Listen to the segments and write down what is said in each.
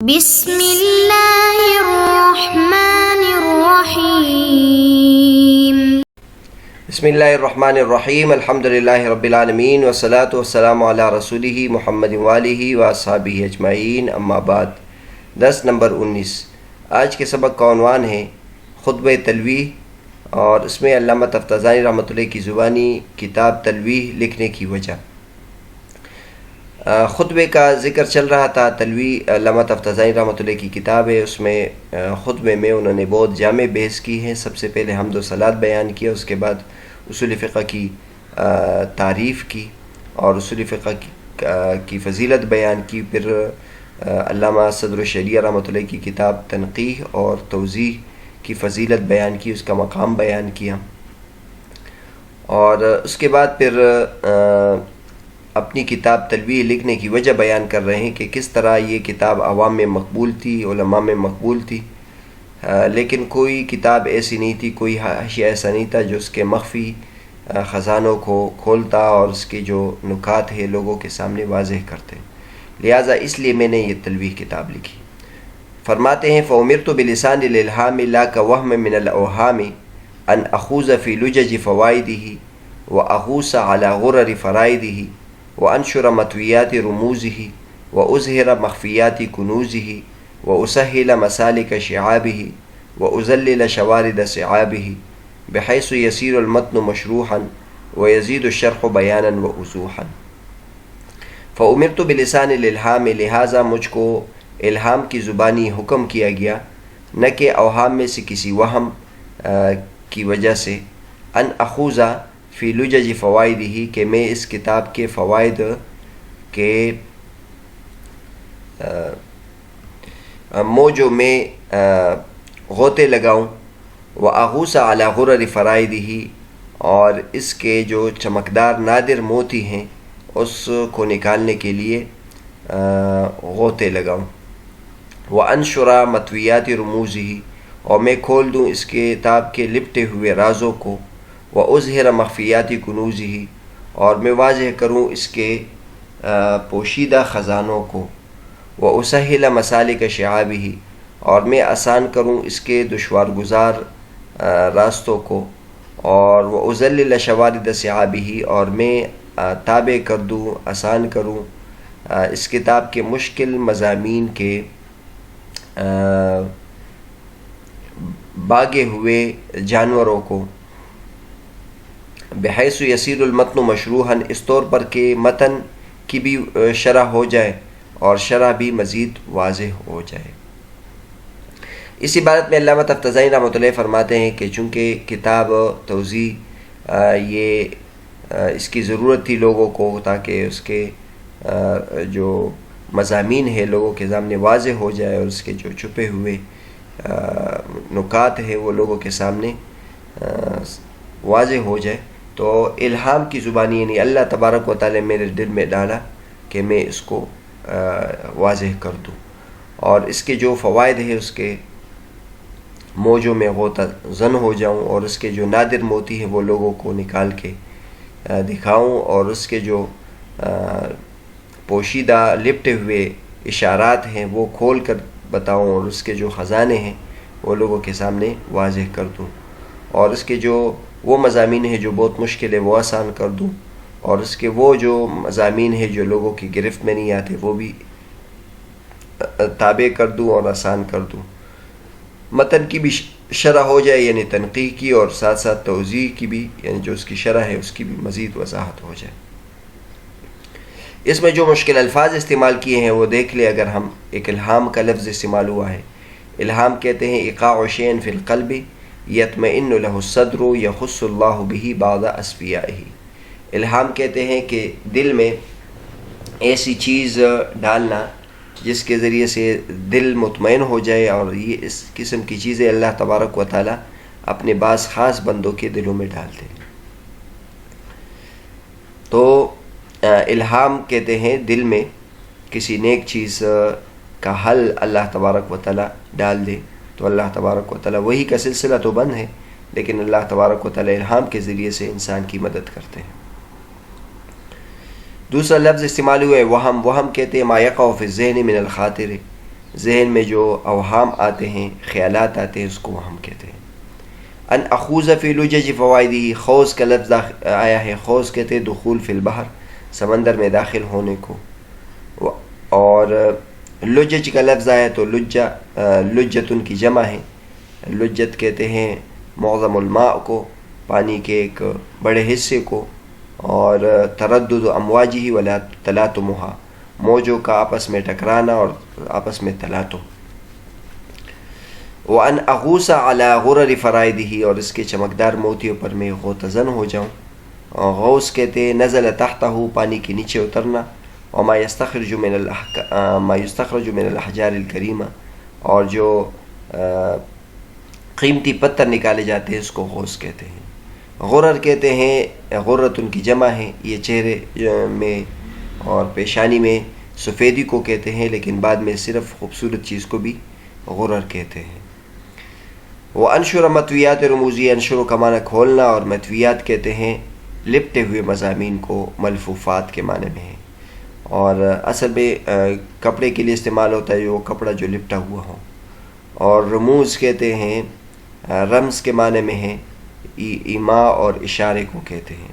بسم اللہ الرحمن الرحیم۔ بسم اللہ الرحمن الرحیم، الحمدللہ رب العالمین والصلاة والسلام علی رسولہ محمد وآلہ واصحابہ اجمعین، اما بعد۔ درس نمبر 19۔ آج کے سبق کا عنوان ہے خطبہ تلویح، اور اس میں علامہ تفتازانی رحمۃ اللہ کی زبانی کتاب تلویح لکھنے کی وجہ۔ خطبے کا ذکر چل رہا تھا۔ تلویح علامہ تفتازانی رحمۃ اللہ کی کتاب ہے، اس میں خطبے میں انہوں نے بہت جامع بحث کی ہے۔ سب سے پہلے حمد و صلات بیان کیا، اس کے بعد اصول فقہ کی تعریف کی اور اصول فقہ کی فضیلت بیان کی۔ پھر علامہ صدر الشریعہ رحمۃ اللہ کی کتاب تنقیح اور توضیح کی فضیلت بیان کی، اس کا مقام بیان کیا، اور اس کے بعد پھر اپنی کتاب تلویح لکھنے کی وجہ بیان کر رہے ہیں کہ کس طرح یہ کتاب عوام میں مقبول تھی، علماء میں مقبول تھی، لیکن کوئی کتاب ایسی نہیں تھی، کوئی حاشیہ ایسا نہیں تھا جو اس کے مخفی خزانوں کو کھولتا اور اس کے جو نکات ہے لوگوں کے سامنے واضح کرتے۔ لہٰذا اس لیے میں نے یہ تلویح کتاب لکھی۔ فرماتے ہیں فَأُمِرْتُ بِلِسَانِ الْإِلْهَامِ لَا كَوَهْمٍ مِّنَ الْأَوْهَامِ أَنْ أَخُوضَ فِي لُجَجِ فَوَائِدِهِ وَأَغُوصَ عَلَى غُرَرِ فَرَائِدِهِ وَأَنْشُرَ مَطْوِيَاتِ رُمُوزِهِ وَأُظْهِرَ مَخْفِيَاتِ كُنُوزِهِ وَأُسَهِّلَ مَسَالِكَ شِعَابِهِ وَأُذَلِّلَ شَوَارِدَ صِعَابِهِ بِحَيْثُ يَصِيرُ الْمَتْنُ مَشْرُوحًا وَيَزِيدُ الشَّرْحُ بَيَانًا وَوُضُوحًا۔ فَأُمِرْتُ بِلِسَانِ الْإِلْهَامِ، لہٰذا مجھ کو الہام کی زبانی حکم کیا گیا، نہ کہ اوہام میں سے کسی وہم کی وجہ سے، ان اخوضا فی لجج فوائدہ، کہ میں اس کتاب کے فوائد کے موجوں میں غوطے لگاؤں، وَأَغُوصَ عَلَى غُرَرِ فَرَائِدِهِ، اور اس کے جو چمکدار نادر موتی ہیں اس کو نکالنے کے لیے غوطے لگاؤں، وَأَنْشُرَ مَطْوِيَاتِ رُمُوزِهِ، اور میں کھول دوں اس کتاب کے لپٹے ہوئے رازوں کو، وَأُظْهِرَ مَخْفِيَاتِ كُنُوزِهِ، اور میں واضح کروں اس کے پوشیدہ خزانوں کو، وَأُسَهِّلَ مَسَالِكَ شِعَابِهِ، اور میں آسان کروں اس کے دشوار گزار راستوں کو، اور وَأُذَلِّلَ شَوَارِدَ صِعَابِهِ، اور میں تابع کر دوں، آسان کروں اس کتاب کے مشکل مضامین کے باغے ہوئے جانوروں کو، بحیث یصیر المتن مشروحاً، اس طور پر کہ متن کی بھی شرح ہو جائے اور شرح بھی مزید واضح ہو جائے۔ اس عبارت میں علامہ تفتازانی رحمۃ اللہ فرماتے ہیں کہ چونکہ کتاب توضیح یہ اس کی ضرورت تھی لوگوں کو، تاکہ اس کے جو مضامین ہے لوگوں کے سامنے واضح ہو جائے اور اس کے جو چھپے ہوئے نکات ہیں وہ لوگوں کے سامنے واضح ہو جائے، تو الہام کی زبانی یعنی اللہ تبارک و تعالی میرے دل میں ڈالا کہ میں اس کو واضح کر دوں، اور اس کے جو فوائد ہیں اس کے موجوں میں غوطہ زن ہو جاؤں، اور اس کے جو نادر موتی ہیں وہ لوگوں کو نکال کے دکھاؤں، اور اس کے جو پوشیدہ لپٹے ہوئے اشارات ہیں وہ کھول کر بتاؤں، اور اس کے جو خزانے ہیں وہ لوگوں کے سامنے واضح کر دوں، اور اس کے جو وہ مضامین ہیں جو بہت مشکل ہے وہ آسان کر دوں، اور اس کے وہ جو مضامین ہیں جو لوگوں کی گرفت میں نہیں آتے وہ بھی تابع کر دوں اور آسان کر دوں۔ متن کی بھی شرح ہو جائے یعنی تنقیح کی، اور ساتھ ساتھ توضیح کی بھی یعنی جو اس کی شرح ہے اس کی بھی مزید وضاحت ہو جائے۔ اس میں جو مشکل الفاظ استعمال کیے ہیں وہ دیکھ لیں۔ اگر ہم ایک الہام کا لفظ استعمال ہوا ہے، الہام کہتے ہیں ایقاع شیء فی القلب یطمئن لہ الصدر یخص اللہ بہ بعض اصفیائہ، الہام کہتے ہیں کہ دل میں ایسی چیز ڈالنا جس کے ذریعے سے دل مطمئن ہو جائے، اور یہ اس قسم کی چیزیں اللہ تبارک و تعالی اپنے بعض خاص بندوں کے دلوں میں ڈالتے ہیں۔ تو الہام کہتے ہیں دل میں کسی نیک چیز کا حل اللہ تبارک و تعالی ڈال دے، تو اللہ تبارک و تعالی وہی کا سلسلہ تو بند ہے، لیکن اللہ تبارک و تعالی الہام کے ذریعے سے انسان کی مدد کرتے ہیں۔ دوسرا لفظ استعمال ہوا ہے وہم، وہم کہتے ہیں ما یقع فی الذہن من الخاطر، ذہن میں جو اوہام آتے ہیں، خیالات آتے ہیں، اس کو وہم کہتے ہیں۔ ان اخوض فی لجج فوائدہ، خوض کا لفظ آیا ہے، خوض کہتے ہیں دخول فی البحر، سمندر میں داخل ہونے کو، اور لجج کا لفظ آیا تو لجتن کی جمع ہے، لجت کہتے ہیں معظم الماء کو، پانی کے ایک بڑے حصے کو، اور تردد امواجہ ولا تلاطمھا، موجوں کا آپس میں ٹکرانا اور آپس میں تلاطم۔ وَأَنْ أَغُوصَ عَلَى غُرَرِ فَرَائِدِهِ، اور اس کے چمکدار موتیوں پر میں غوطہ ہو جاؤں۔ غوث کہتے ہیں نزل تحتہ، پانی کے نیچے اترنا، وما يستخرج من الأحجار الكریمہ، اور جو قیمتی پتھر نکالے جاتے ہیں اس کو غوث کہتے ہیں۔ غرر کہتے ہیں، غرت ان کی جمع ہے، یہ چہرے میں اور پیشانی میں سفیدی کو کہتے ہیں، لیکن بعد میں صرف خوبصورت چیز کو بھی غرر کہتے ہیں۔ وہ انشر متویات رموزی، انشر کا معنی کھولنا، اور متویات کہتے ہیں لپٹے ہوئے مضامین کو، ملفوفات کے معنی میں ہے، اور اصل میں کپڑے کے لیے استعمال ہوتا ہے جو کپڑا جو لپٹا ہوا ہو۔ اور رموز کہتے ہیں رمز کے معنی میں ہے، ایما اور اشارے کو کہتے ہیں۔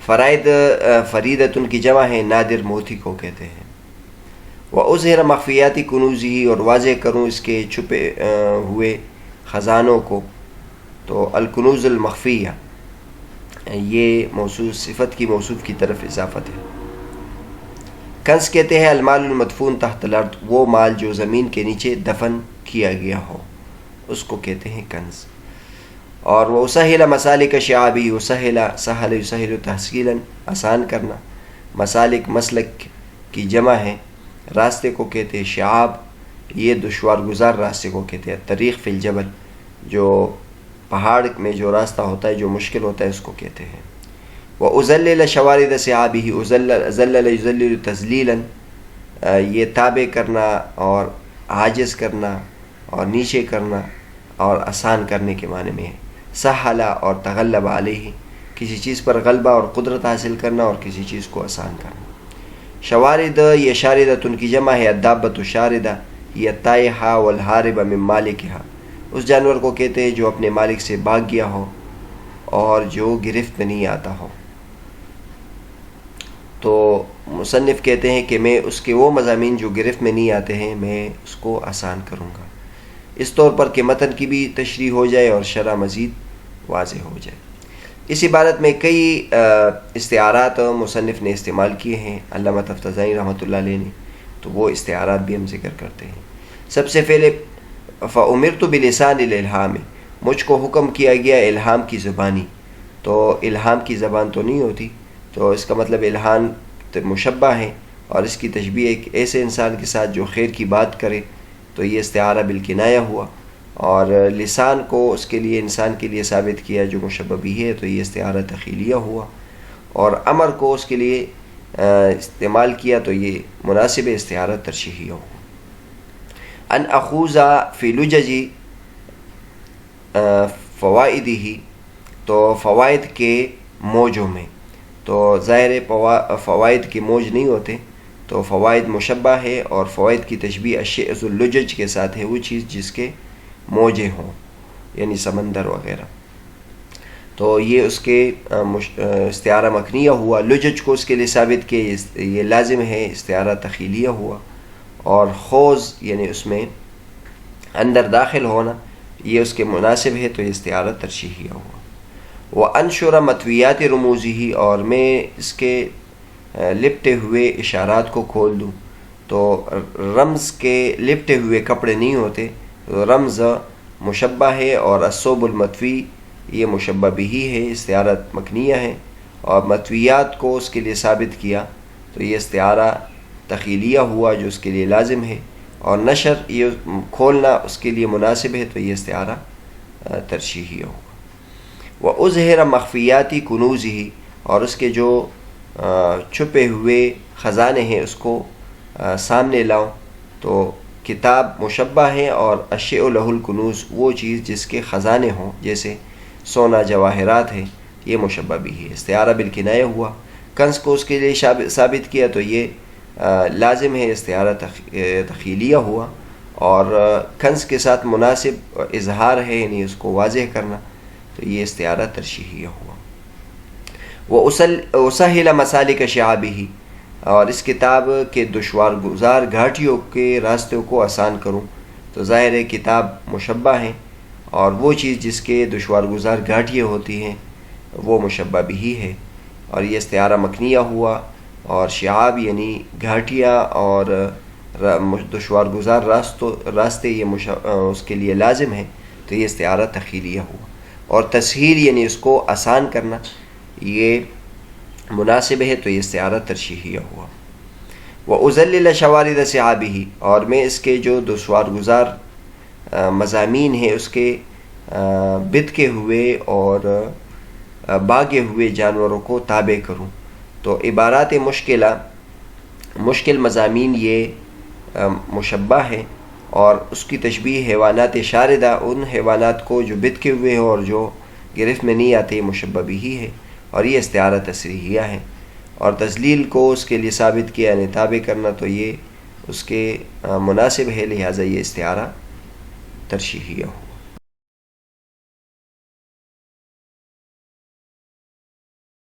فرائد فریدتن کی جمع ہے، نادر موتی کو کہتے ہیں۔ وَأُظْهِرَ مخفیاتی کنوزی، اور واضح کروں اس کے چھپے ہوئے خزانوں کو، تو الکنوز المخفیہ یہ موصوف صفت کی موصوف کی طرف اضافت ہے۔ کنز کہتے ہیں المال المدفون تحت الارض، وہ مال جو زمین کے نیچے دفن کیا گیا ہو، اس کو کہتے ہیں کنز۔ اور وہ سہل مسالک شعابی، سہل یسہل تحصیلاً، آسان کرنا، مسالک مسلک کی جمع ہے، راستے کو کہتے ہیں شعاب، یہ دشوار گزار راستے کو کہتے ہیں۔ طریق فی الجبل، جو پہاڑ میں جو راستہ ہوتا ہے جو مشکل ہوتا ہے اس کو کہتے ہیں۔ وَأُزَلِّلَ شَوَارِدَ صِعَابِهِ، ذلل یذلل تذلیلا، یہ تابع کرنا اور عاجز کرنا اور نیچے کرنا اور آسان کرنے کے معنی میں ہے۔ سہلا اور تغلب علیہ، کسی چیز پر غلبہ اور قدرت حاصل کرنا اور کسی چیز کو آسان کرنا۔ شوارد یہ شاردتن کی جمع ہے، الدابۃ شاردہ، یہ الطائحہ والحارب من مالکہا، اس جانور کو کہتے ہیں جو اپنے مالک سے بھاگ گیا ہو اور جو گرفت میں نہیں آتا ہو۔ تو مصنف کہتے ہیں کہ میں اس کے وہ مضامین جو گرفت میں نہیں آتے ہیں میں اس کو آسان کروں گا، اس طور پر کہ متن کی بھی تشریح ہو جائے اور شرح مزید واضح ہو جائے۔ اس عبارت میں کئی استعارات مصنف نے استعمال کیے ہیں، علامہ تفتزانی رحمۃ اللہ علیہ نے، تو وہ استعارات بھی ہم ذکر کرتے ہیں۔ سب سے پہلے فَأُمِرْتُ بِلِسَانِ الْإِلْهَامِ، مجھ کو حکم کیا گیا الہام کی زبانی، تو الہام کی زبان تو نہیں ہوتی، تو اس کا مطلب الہام مشبہ ہے، اور اس کی تشبیہ ایک ایسے انسان کے ساتھ جو خیر کی بات کرے، تو یہ استعارہ بالکنایہ ہوا، اور لسان کو اس کے لیے انسان کے لیے ثابت کیا جو مشبہ بھی ہے، تو یہ استعارہ تخیلیہ ہوا، اور امر کو اس کے لیے استعمال کیا تو یہ مناسب استعارہ ترشیحیہ ہوا۔ ان اخوذ فی لجج فوائدہ، تو فوائد کے موجوں میں، تو ظاہر فوائد کے موج نہیں ہوتے، تو فوائد مشبہ ہے، اور فوائد کی تشبیہ الشیء ذو اللجج کے ساتھ ہے، وہ چیز جس کے موجیں ہوں، یعنی سمندر وغیرہ، تو یہ اس کے استعارہ مکنیہ ہوا۔ لجج کو اس کے لیے ثابت کیا، یہ لازم ہے، استعارہ تخیلیہ ہوا، اور خوض یعنی اس میں اندر داخل ہونا، یہ اس کے مناسب ہے، تو یہ استعارہ ترشیحیہ ہوا۔ وَأَنْشُرَ مَتْوِيَاتِ رُمُوزِهِ، اور میں اس کے لپٹے ہوئے اشارات کو کھول دوں، تو رمز کے لپٹے ہوئے کپڑے نہیں ہوتے، رمز مشبہ ہے، اور الثوب المطوی یہ مشبہ بھی ہے، استعارہ مکنیہ ہے، اور مطویات کو اس کے لیے ثابت کیا تو یہ استعارہ تخیلیہ ہوا جو اس کے لیے لازم ہے، اور نشر یہ کھولنا اس کے لیے مناسب ہے، تو یہ استعارہ ترشیحیہ ہوگا۔ وَأُظْهِرَ مخفیاتی کنوزہی، اور اس کے جو چھپے ہوئے خزانے ہیں اس کو سامنے لاؤں، تو کتاب مشبہ ہے، اور الشیء لہ الکنوز وہ چیز جس کے خزانے ہوں، جیسے سونا جواہرات ہے، یہ مشبہ بھی ہے، استعارہ بالکنایہ ہوا۔ کنز کو اس کے لیے ثابت کیا تو یہ لازم ہے استعارہ تخیلیہ ہوا، اور کنز کے ساتھ مناسب اظہار ہے، یعنی اس کو واضح کرنا، تو یہ استعارہ ترشیحیہ ہوا۔ وَأُسَهِّلَ مَسَالِكَ شِعَابِهِ، اور اس کتاب کے دشوار گزار گھاٹیوں کے راستوں کو آسان کروں، تو ظاہر ہے کتاب مشبہ ہے، اور وہ چیز جس کے دشوار گزار گھاٹیاں ہوتی ہیں وہ مشبہ بھی ہے، اور یہ استعارہ مکنیہ ہوا، اور شعاب یعنی گھاٹیاں اور دشوار گزار راستے یہ اس کے لیے لازم ہیں، تو یہ استعارہ تخیلیہ ہوا، اور تسہیل یعنی اس کو آسان کرنا یہ مناسب ہے، تو یہ استعارہ ترشیحیہ ہوا۔ وَأُذَلِّلَ شَوَارِدَ صِعَابِهِ، اور میں اس کے جو دشوار گزار مضامین ہیں اس کے بتکے ہوئے اور باغے ہوئے جانوروں کو تابع کروں، تو عبارات مشکل مضامین یہ مشبہ ہے، اور اس کی تشبیہ حیوانات شاردہ، ان حیوانات کو جو بتکے ہوئے ہیں اور جو گرفت میں نہیں آتے، مشبہ بھی ہے، اور یہ استعارہ تصریحیہ ہے، اور تذلیل کو اس کے لیے ثابت کیا یعنی تابع کرنا، تو یہ اس کے مناسب ہے، لہٰذا یہ استعارہ ترشیحیہ ہو۔